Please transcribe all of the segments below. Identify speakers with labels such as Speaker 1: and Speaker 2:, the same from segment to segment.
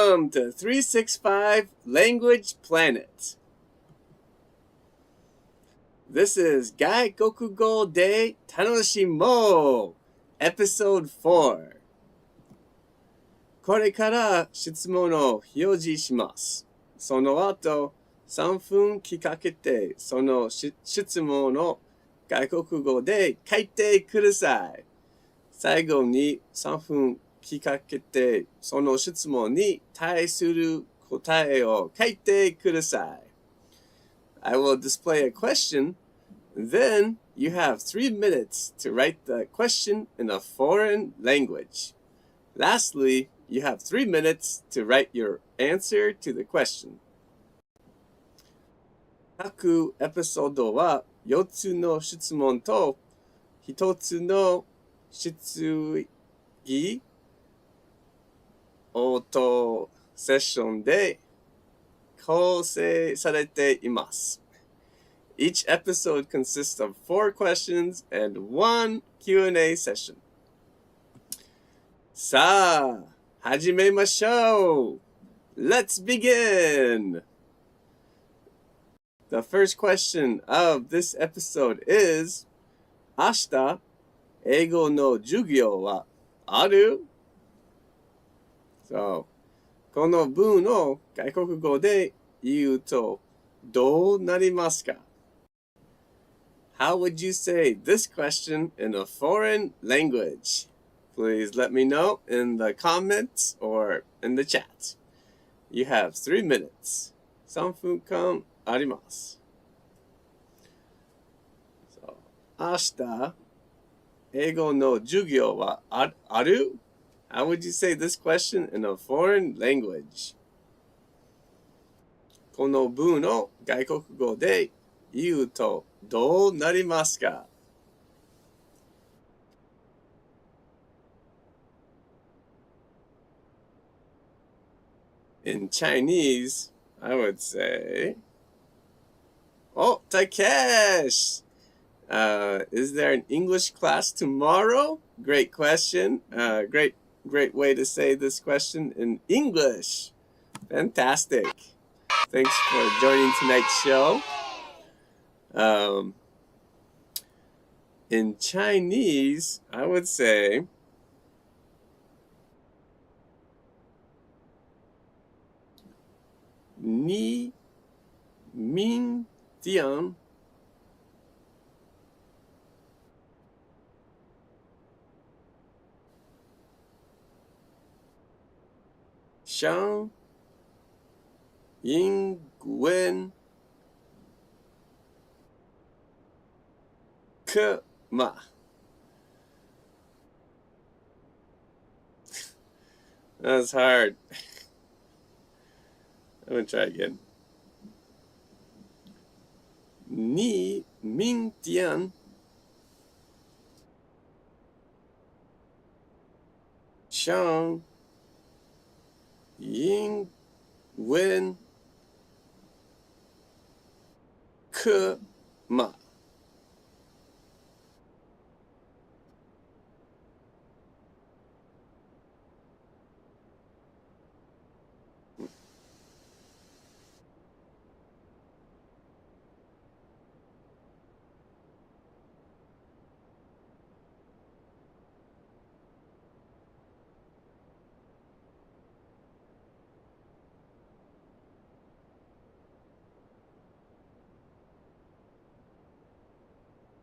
Speaker 1: Welcome to 365 Language Planet. This is 外国語で楽しもう Episode 4. これから質問を表示します。その後、3分聞かけて、その質問を外国語で書いてください。最後に3分聞かけて、その質問に対する答えを書いてください。I will display a question, then you have 3 minutes to write the question in a foreign language. Lastly, you have 3 minutes to write your answer to the question. 各エピソードは4つの質問と1つの質疑応答セッションで構成されています。Each episode consists of 4 questions and 1 Q&A session. さあ、始めましょう。Let's begin! The first question of this episode is, 明日、英語の授業はある？ So, この文を外国語で言うとどうなりますか？ How would you say this question in a foreign language? Please let me know in the comments or in the chat. You have 3 minutes. 3分間あります。So, 明日、英語の授業はある？ How would you say this question in a foreign language? この文を外国語で言うとどうなりますか？ In Chinese, I would say, Oh, Takesh! Is there an English class tomorrow? Great question. Great way to say this question in English. Fantastic. Thanks for joining tonight's show. In Chinese, I would say, Ni Ming Tian Shang Ying Gwen Ke Ma. That's hard. I'm gonna try again. Ni Ming Tian Shang Ying Wen Ke Ma.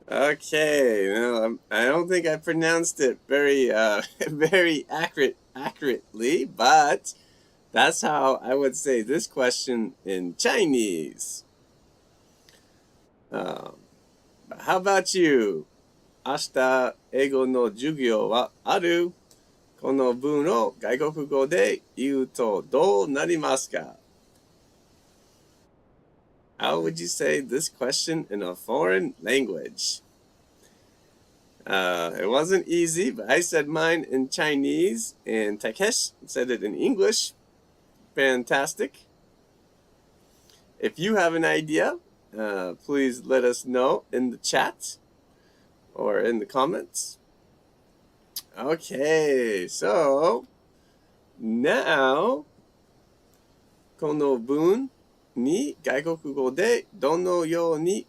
Speaker 1: Okay, no, I don't think I pronounced it very very accurately, but that's how I would say this question in Chinese. How about you? 明日、英語の授業はある？この文を外国語で言うとどうなりますか？ How would you say this question in a foreign language? It wasn't easy, but I said mine in Chinese, and Takesh said it in English. Fantastic. If you have an idea, please let us know in the chat or in the comments. Okay, so now この文に外国語でどのように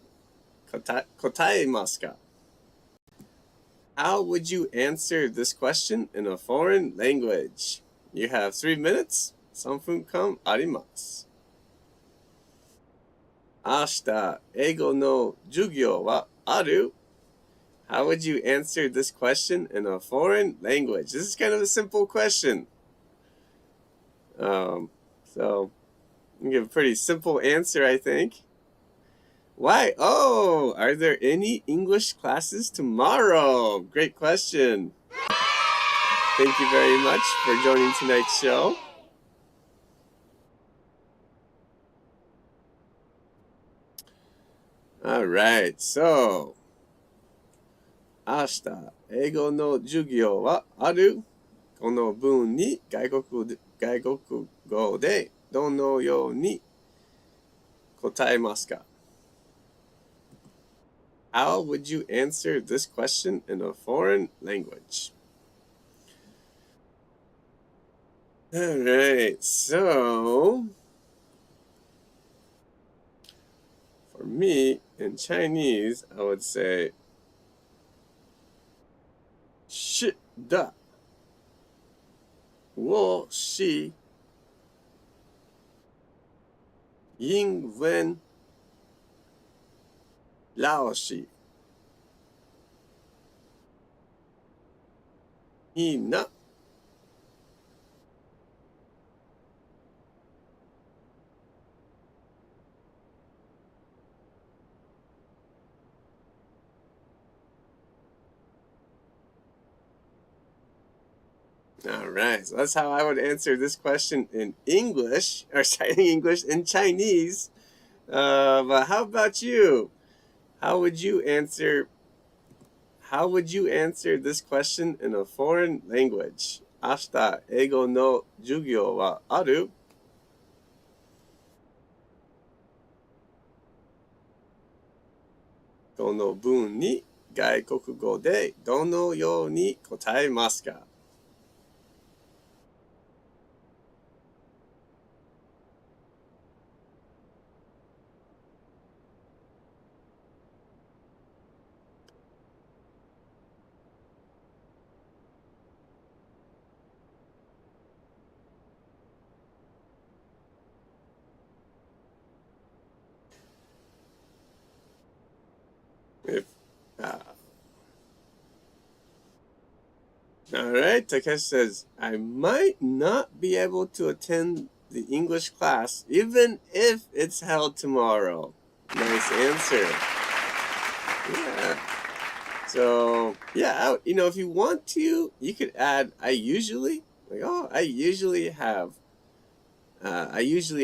Speaker 1: 答えますか? How would you answer this question in a foreign language? You have 3 minutes. 3分間あります。明日、英語の授業はある? How would you answer this question in a foreign language? This is kind of a simple question. So you give a pretty simple answer, I think. Why? Oh, are there any English classes tomorrow? Great question. Thank you very much for joining tonight's show. All right, so 明日、英語の授業はある? この文に外国語でどのように答えますか? How would you answer this question in a foreign language? All right, so for me, in Chinese, I would say 是的，我是英文老师。いいな。All right, so that's how I would answer this question in English, or sorry, English in Chinese. But how about you? How would you answer this question in a foreign language? 明日、英語の授業はある? この文に外国語でどのように答えますか? All right, Takesh says, I might not be able to attend the English class even if it's held tomorrow. Nice answer. Yeah. So, yeah, if you want to, you could add, I usually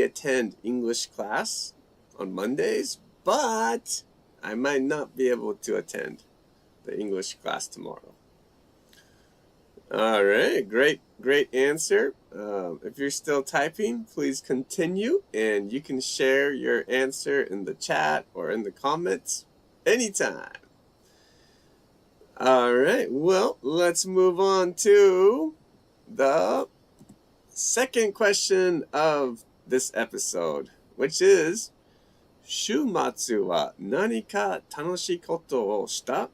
Speaker 1: attend English class on Mondays, but I might not be able to attend the English class tomorrow. All right, great answer. If you're still typing, please continue, and you can share your answer in the chat or in the comments anytime. All right, well, let's move on to the second question of this episode, which is, 週末は何か楽しいことをした?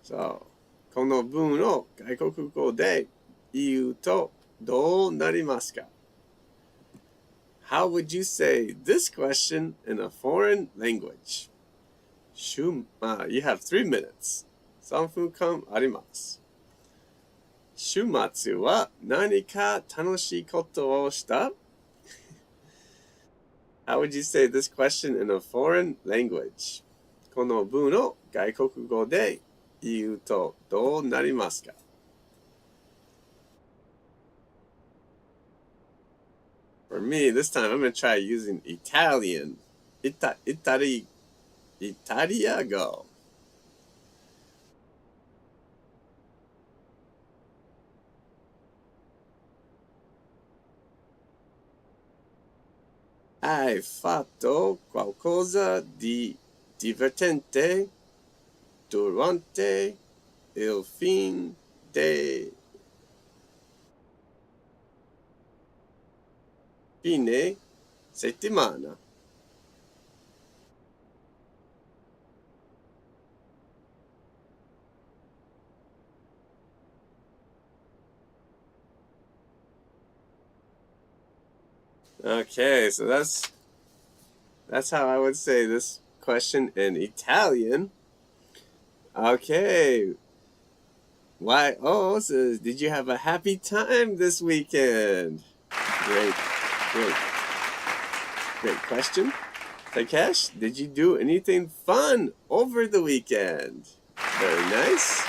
Speaker 1: So, この文を外国語で言うとどうなりますか? How would you say this question in a foreign language? You have 3 minutes. 3分間あります。週末は何か楽しいことをした? How would you say this question in a foreign language? この文を外国語で言うとどうなりますか? For me, this time I'm going to try using Italian. Italiago. Hai fatto qualcosa di divertente durante il fin. fine settimana. Okay, so that's how I would say this question in Italian. Okay. YO says, did you have a happy time this weekend? Great question. Takesh, did you do anything fun over the weekend? Very nice.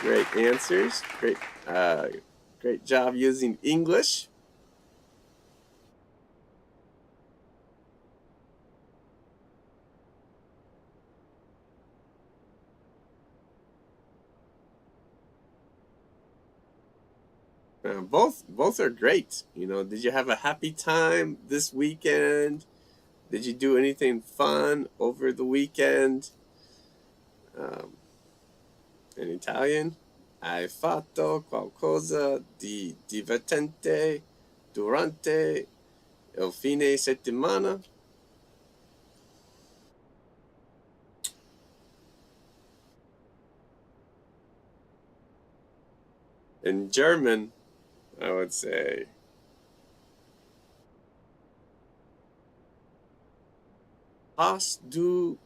Speaker 1: Great answers. Great job using English. Both are great. Did you have a happy time this weekend? Did you do anything fun over the weekend? In Italian, hai fatto qualcosa di divertente durante il fine settimana? In German, I would say, hast du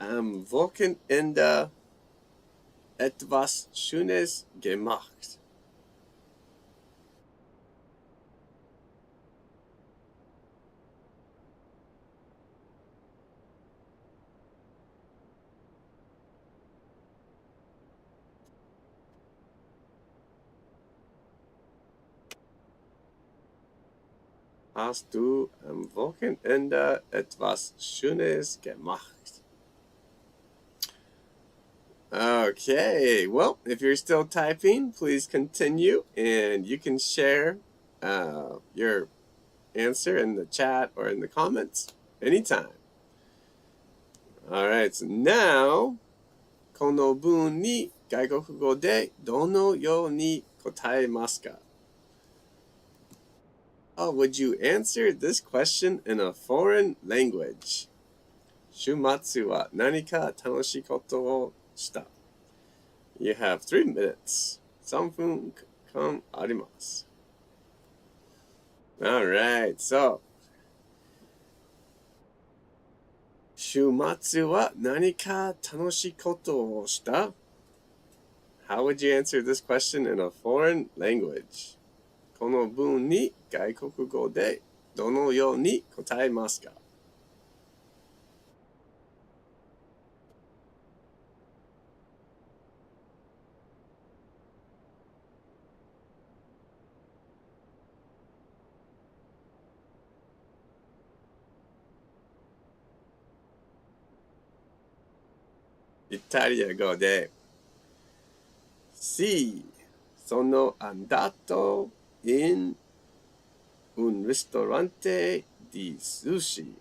Speaker 1: am Wochenende etwas Schönes gemacht? Hast du am Wochenende etwas Schönes gemacht? Okay, well, if you're still typing, please continue, and you can share your answer in the chat or in the comments anytime. All right, so now, この文に外国語でどのように答えますか? How would you answer this question in a foreign language? 週末は何か楽しいことをした? You have 3 minutes. 3分間あります. Alright, so 週末は何か楽しいことをした? How would you answer this question in a foreign language? この文に外国語でどのように答えますか? Italiano de Sì, sono andato in un ristorante di sushi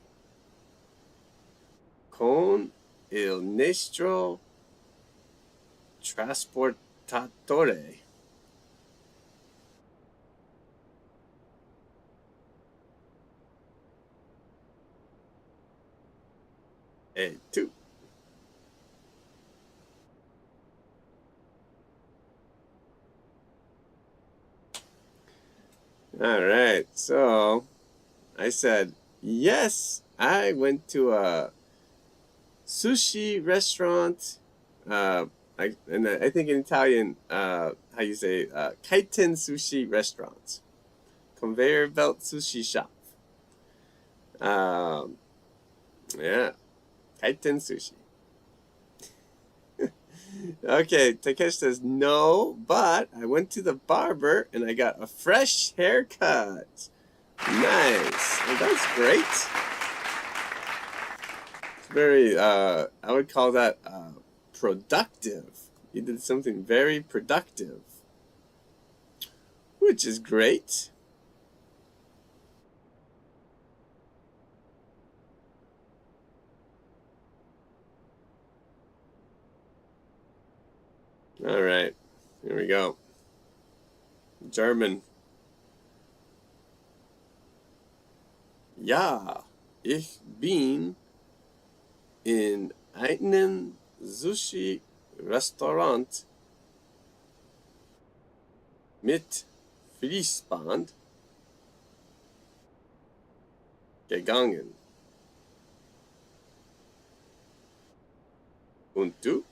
Speaker 1: con il nostro trasportatore. E tu? All right, so I said, yes, I went to a sushi restaurant. I think in Italian, how you say, kaiten sushi restaurant, conveyor belt sushi shop. Yeah, kaiten sushi. Okay, Takesh says, no, but I went to the barber and I got a fresh haircut. Nice. Well, that's great. It's very, I would call that productive. You did something very productive, which is great. All right, here we go. German. Ja, ich bin in einem Sushi-Restaurant mit Fließband gegangen. Und du?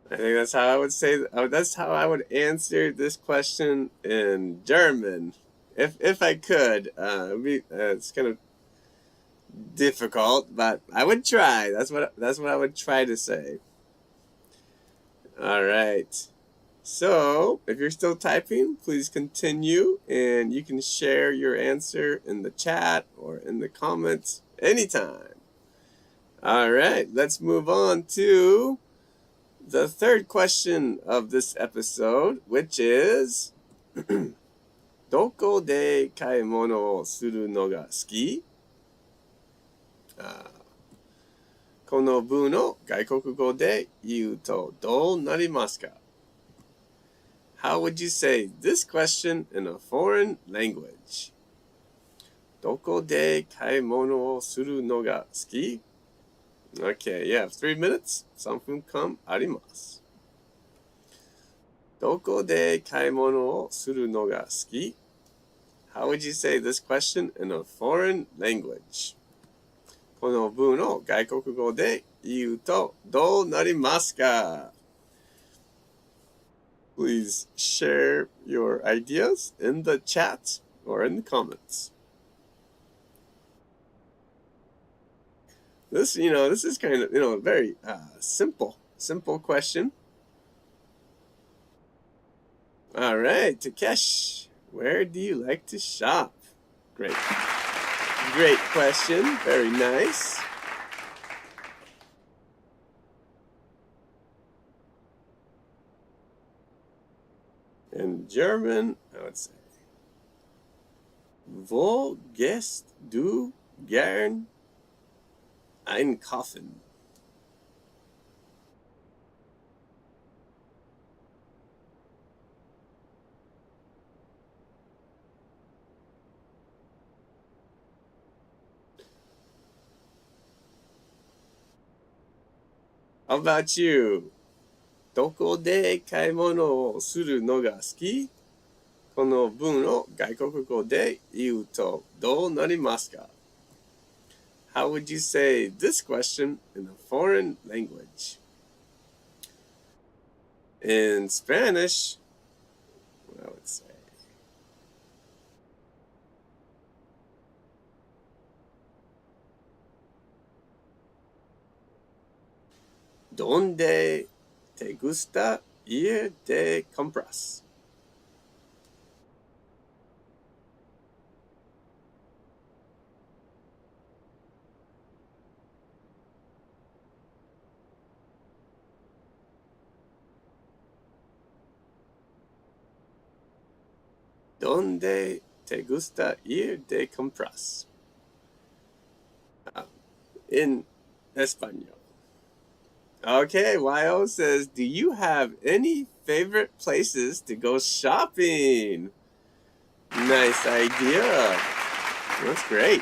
Speaker 1: I think that's how I would say. That's how I would answer this question in German, if I could. It's kind of difficult, but I would try. That's what I would try to say. All right. So if you're still typing, please continue, and you can share your answer in the chat or in the comments anytime. All right. Let's move on to the third question of this episode, which is どこで買い物をするのが好き？この文を外国語で言うとどうなりますか？ How would you say this question in a foreign language? どこで買い物をするのが好き？ Okay, you have 3 minutes. 3分間あります。どこで買い物をするのが好き？ How would you say this question in a foreign language? この文を外国語で言うとどうなりますか？ Please share your ideas in the chat or in the comments. This is kind of, a very simple question. All right, Takesh, where do you like to shop? Great question. Very nice. In German, I would say, Wo gehst du gern einkaufen? How about you? どこで買い物をするのが好き？この文を外国語で言うとどうなりますか？ How would you say this question in a foreign language? In Spanish, I would say, ¿Dónde te gusta ir de compras? ¿Dónde te gusta ir de compras? In Espanol. Okay, YO says, do you have any favorite places to go shopping? Nice idea. That's great.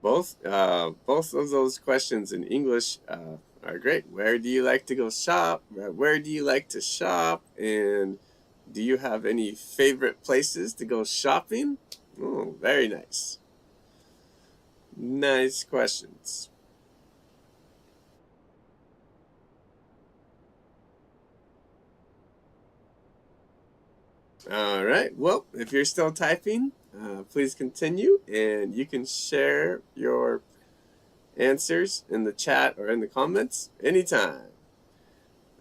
Speaker 1: Both of those questions in English are great. Where do you like to go shop? Where do you like to shop? And do you have any favorite places to go shopping? Oh, very nice. Nice questions. All right. Well, if you're still typing, please continue, and you can share your answers in the chat or in the comments anytime.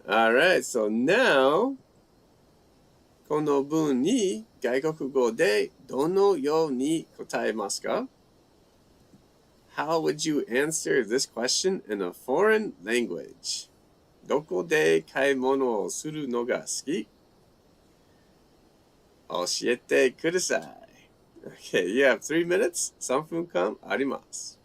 Speaker 1: All right. So now, この文に外国語でどのように答えますか？ How would you answer this question in a foreign language? どこで買い物をするのが好き？教えてください。Okay, you have 3 minutes. 3分間あります。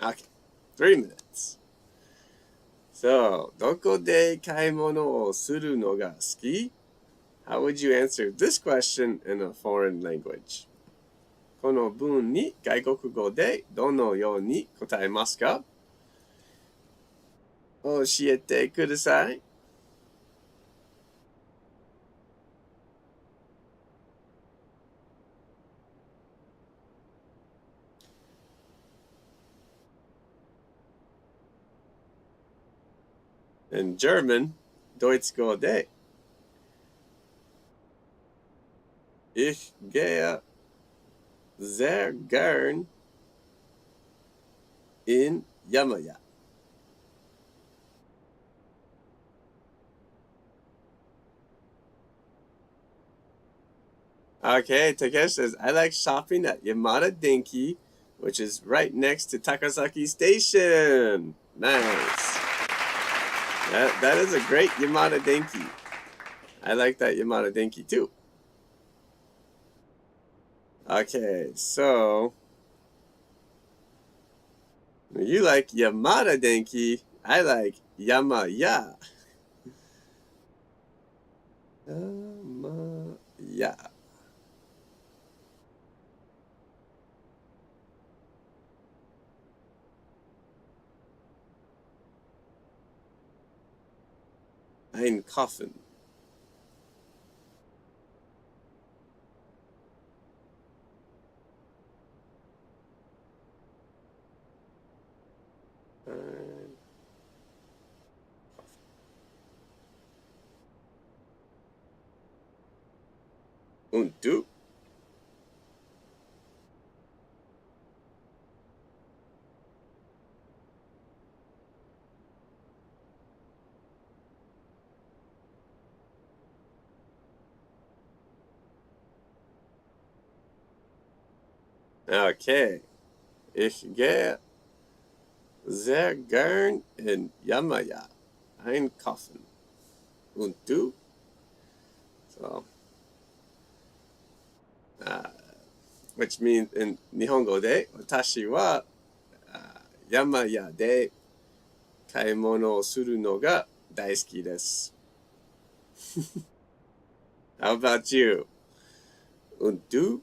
Speaker 1: Okay, 3 minutes. So, どこで買い物をするのが好き？ How would you answer this question in a foreign language? この文に外国語でどのように答えますか？教えてください。In German, ドイツ語で Ich gehe sehr gern in 山屋。Okay, Takesh says, I like shopping at Yamada Denki, which is right next to Takasaki Station. Nice. That is a great Yamada Denki. I like that Yamada Denki too. Okay, so you like Yamada Denki. I like Yamaya. Yamaya. Ein Coffin. Und du? Okay. Ich gehe sehr gern in Yamaya einkaufen. Und du? So, which means in 日本語で私は山屋で買い物をするのが大好きです。How about you? Und du?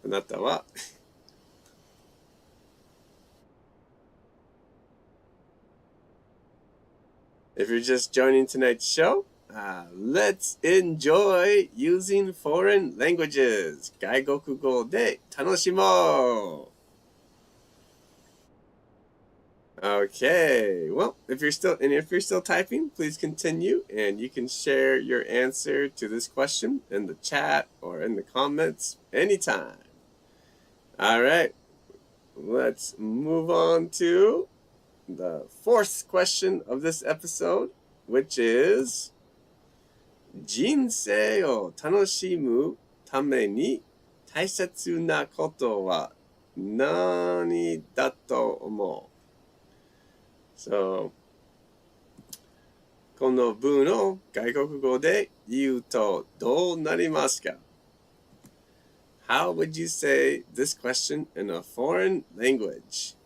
Speaker 1: あなたはIf you're just joining tonight's show, let's enjoy using foreign languages. 外国語で楽しもう. Okay, well, if you're still typing, please continue, and you can share your answer to this question in the chat or in the comments anytime. All right, let's move on to the fourth question of this episode, which is 人生を楽しむために大切なことは何だと思う? So, この文を外国語で言うとどうなりますか? How would you say this question in a foreign language?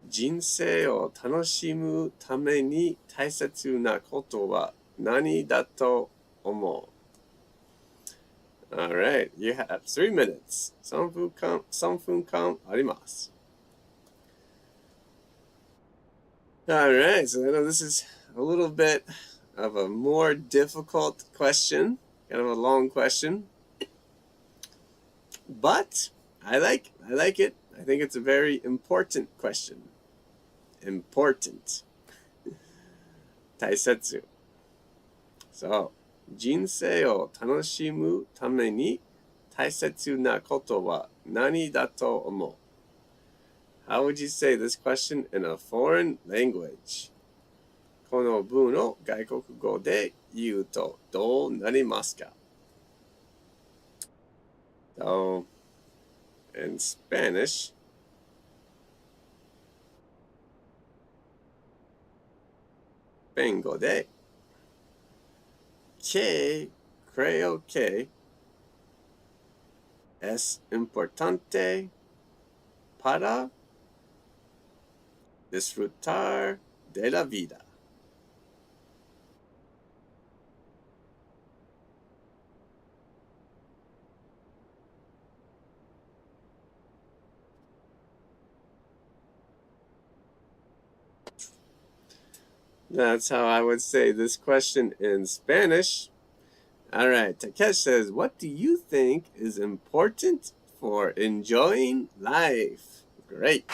Speaker 1: 人生を楽しむために大切なことは何だと思う? Alright, you have 3 minutes. 3分間あります。Alright, so I know this is a little bit of a more difficult question, kind of a long question, but I like it. I think it's a very important question. Important. 大切。そう。人生を楽しむために大切なことは何だと思う? How would you say this question in a foreign language? この文を外国語で言うとどうなりますか? So, in Spanish, vengo de, que creo que es importante para disfrutar de la vida. That's how I would say this question in Spanish. All right, Takesh says, what do you think is important for enjoying life? Great.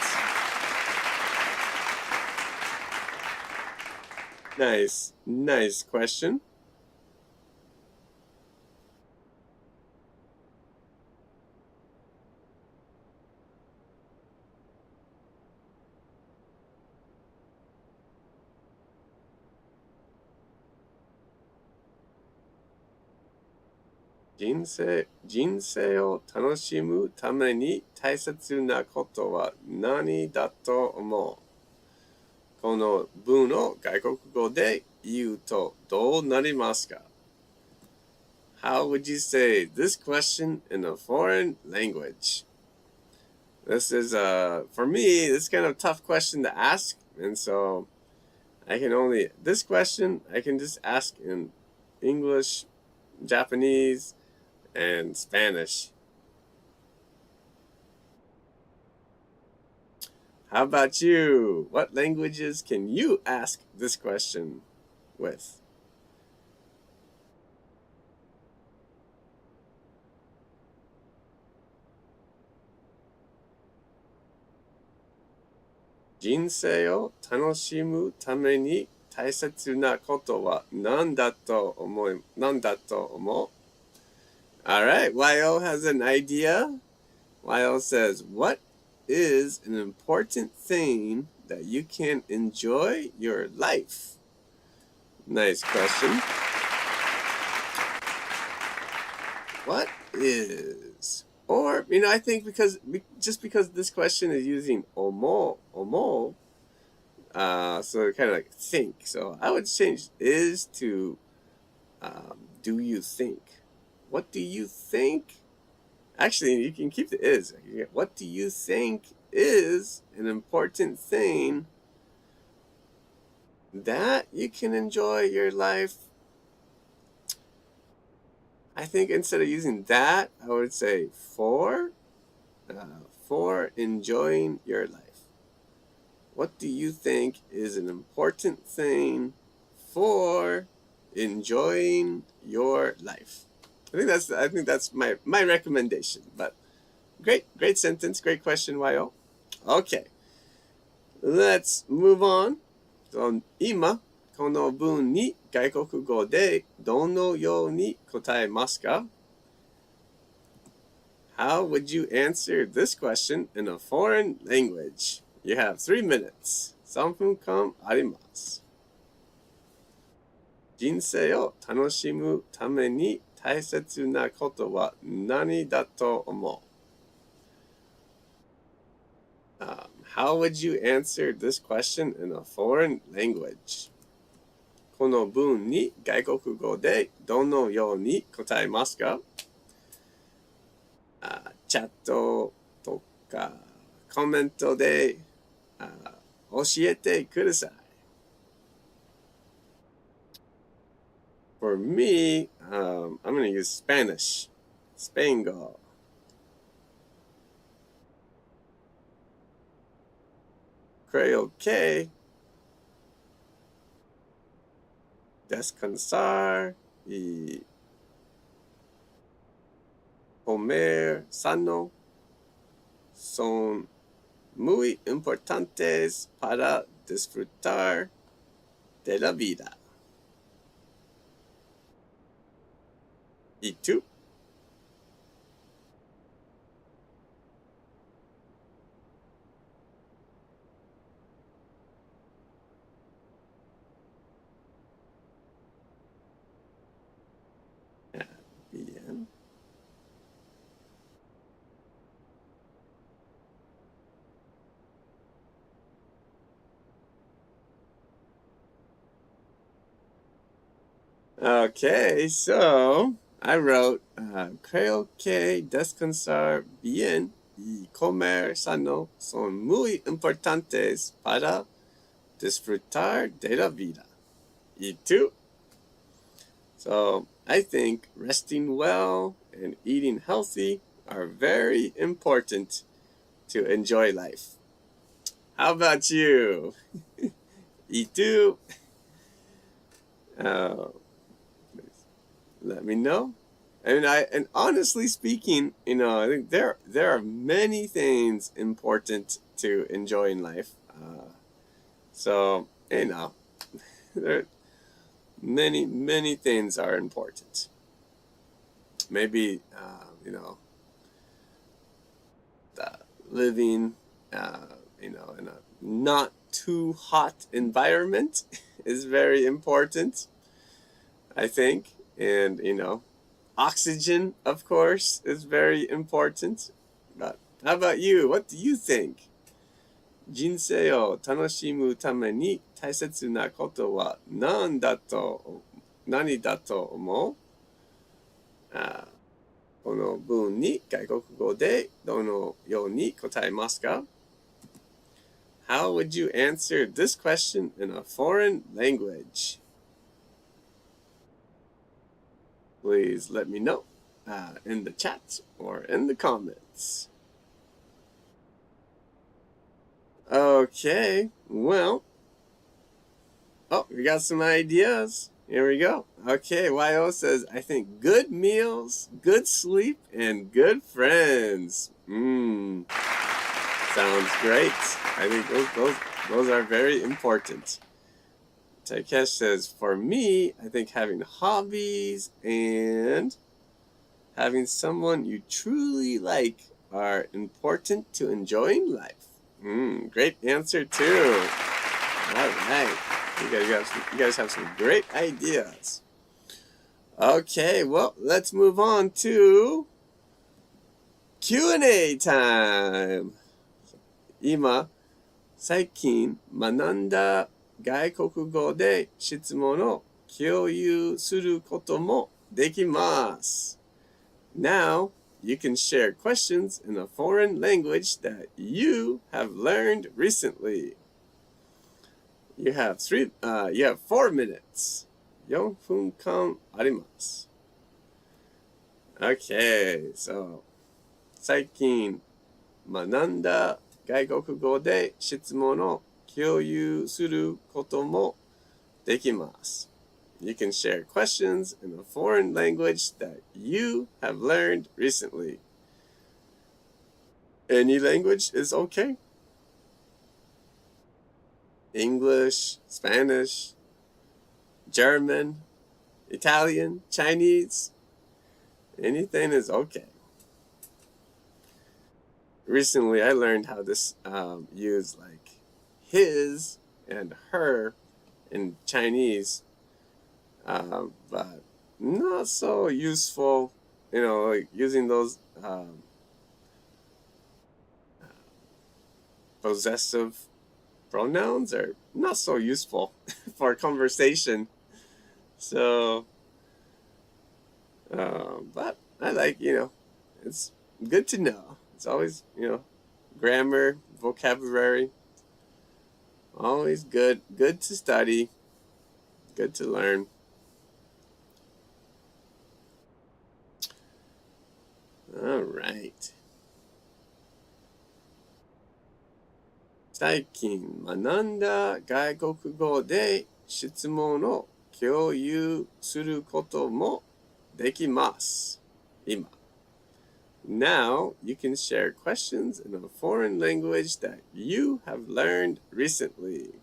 Speaker 1: Nice question. Jin seiを楽しむために大切なことは何だと思う? この文を外国語で言うとどうなりますか? How would you say this question in a foreign language? This is, for me, this is kind of a tough question to ask. And so this question, I can just ask in English, Japanese, and Spanish. How about you? What languages can you ask this question with? Jinsei o tanoshimu tame ni taisetsu na koto wa nan dato omou? All right, YO has an idea. YO says, what is an important thing that you can enjoy your life? Nice question. What is? Or, I think because this question is using omo, so kind of like think. So I would change is to do you think? What do you think? Actually, you can keep the is. What do you think is an important thing that you can enjoy your life? I think instead of using that, I would say for enjoying your life. What do you think is an important thing for enjoying your life? I think that's my recommendation. But great sentence, great question, YO. Okay, let's move on. So, 今この文に外国語でどのように答えますか? How would you answer this question in a foreign language? You have 3 minutes. 3分間あります。人生を楽しむために大切なことは何だと思う? How would you answer this question in a foreign language? この文に外国語でどのように答えますか? チャットとかコメントで教えてください。For me, I'm going to use Spanish. スペイン語。Creo que descansar y comer sano son muy importantes para disfrutar de la vida. ¿Y tú? Okay, so I wrote, creo que descansar bien y comer sano son muy importantes para disfrutar de la vida. Y tú? So I think resting well and eating healthy are very important to enjoy life. How about you? Y tú? Let me know. And honestly speaking, I think there are many things important to enjoy in life. So there many things are important. Maybe living in a not too hot environment is very important, I think. And oxygen, of course, is very important. But how about you? What do you think? 人生を楽しむために大切なことは何だと思う？この文に外国語でどのように答えますか？ How would you answer this question in a foreign language? Please let me know in the chat or in the comments. Okay, well, we got some ideas. Here we go. Okay, YO says, I think good meals, good sleep, and good friends. Sounds great. I think those are very important. Takesh says, for me, I think having hobbies and having someone you truly like are important to enjoying life. Great answer too. All right. You guys have some great ideas. Okay, well, let's move on to Q&A time. 今、最近学んだ外国語で質問を共有することもできます。Now, you can share questions in a foreign language that you have learned recently. You have 4 minutes. 4分間あります。Okay, so 最近学んだ外国語で質問を共有することもできます。You can share questions in a foreign language that you have learned recently. Any language is okay. English, Spanish, German, Italian, Chinese, anything is okay. Recently, I learned how to use like his and her in Chinese, but not so useful, like using those possessive pronouns are not so useful for conversation. So, but I like, it's good to know. It's always, grammar, vocabulary, always good to study, good to learn. All right. 最近学んだ外国語で質問を共有することもできます。今。Now, you can share questions in a foreign language that you have learned recently.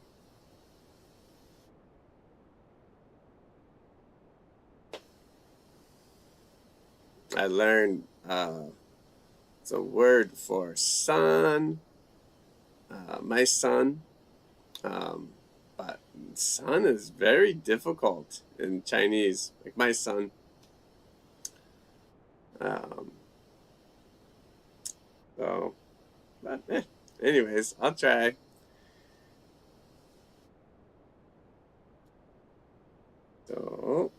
Speaker 1: I learned it's a word for son, my son, but son is very difficult in Chinese, like my son. But anyways, I'll try. So,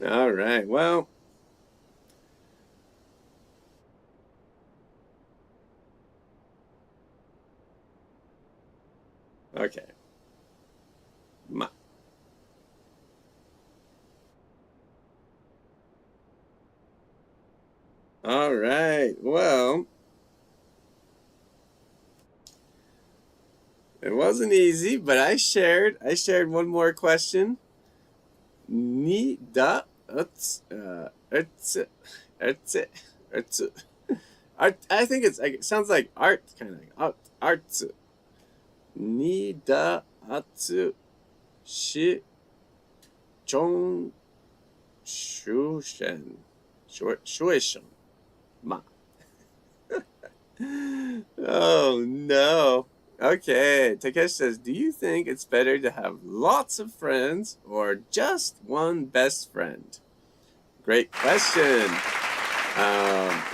Speaker 1: All right. Well, okay. Ma. All right. Well, it wasn't easy, but I shared one more question. Ni da uts urts art. I think it sounds like art, kind of like arts. Ni da atsu shi chong shushen shueshen ma. Oh no. Okay, Takesh says, do you think it's better to have lots of friends or just one best friend? Great question.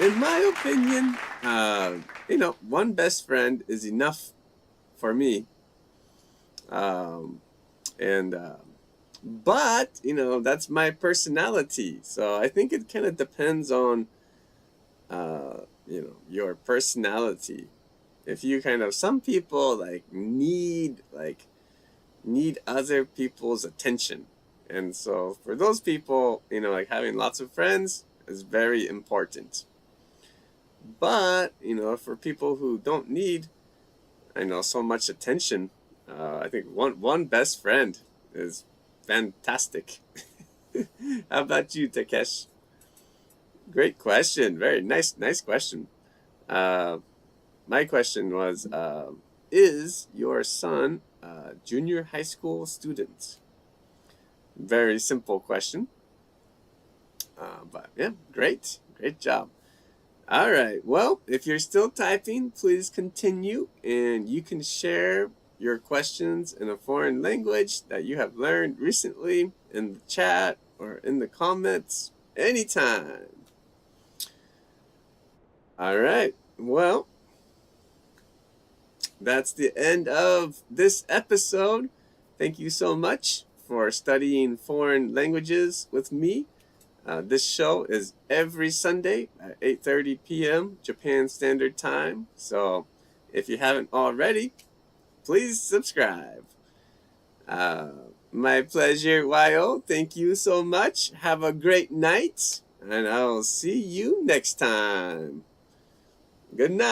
Speaker 1: In my opinion, one best friend is enough for me. But that's my personality. So I think it kind of depends on, your personality. If you some people need other people's attention. And so for those people, having lots of friends is very important. But, for people who don't need, so much attention, I think one best friend is fantastic. How about you, Takesh? Great question. Very nice question. My question was, is your son a junior high school student? Very simple question. But yeah, great job. All right. Well, if you're still typing, please continue, and you can share your questions in a foreign language that you have learned recently in the chat or in the comments anytime. All right. Well, that's the end of this episode. Thank you so much for studying foreign languages with me. This show is every Sunday at 8:30 p.m. Japan Standard Time. So if you haven't already, please subscribe. My pleasure, Wayo. Thank you so much. Have a great night, and I'll see you next time. Good night.